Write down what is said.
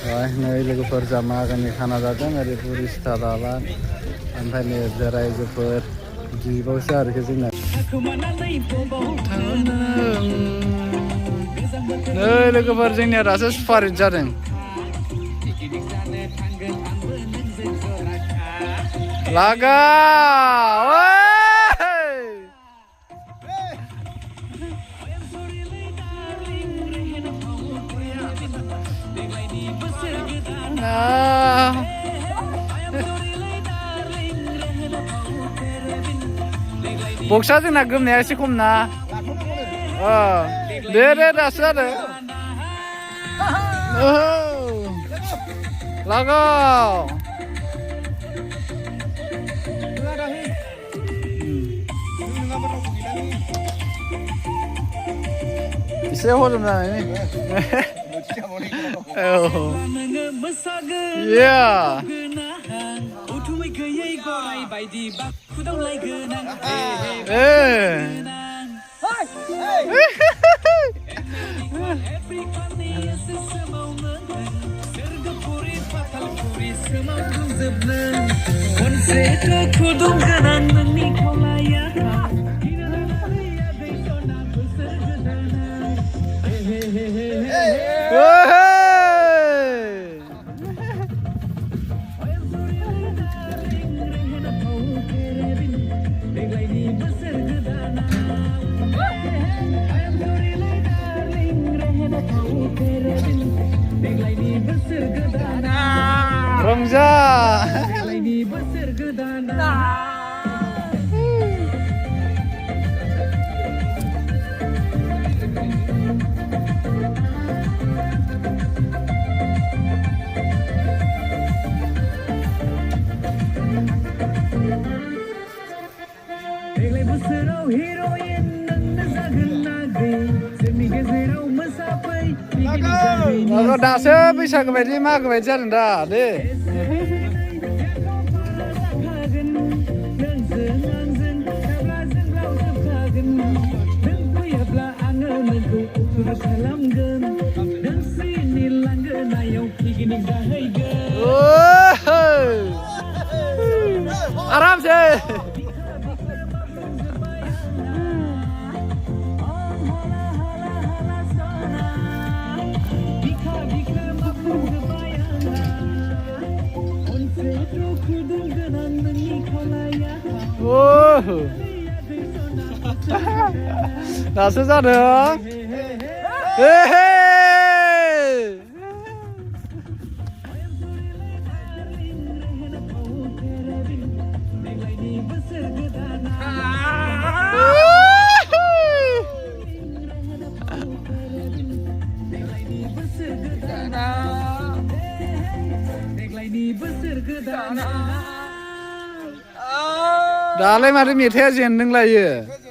नै लोगोफोर जामा गामि खाना जादों ओरै पुरिस्ता दालां ओमफ्राय नै रायजोफोर बिबावसो आरोखि जोंना नै लोगोफोर जोंनिया दासो सुपारिट जादों लागा बक्सा जोंना गोमनाया एसे खम ना दे दासो जादों लागाव एसे हजम जानायनि रंजा दासो बैसागो बायदि मागो बायदि जादों दा दे आराम से दासो जादों दालाय माथो मेथाइया जेनदों लायो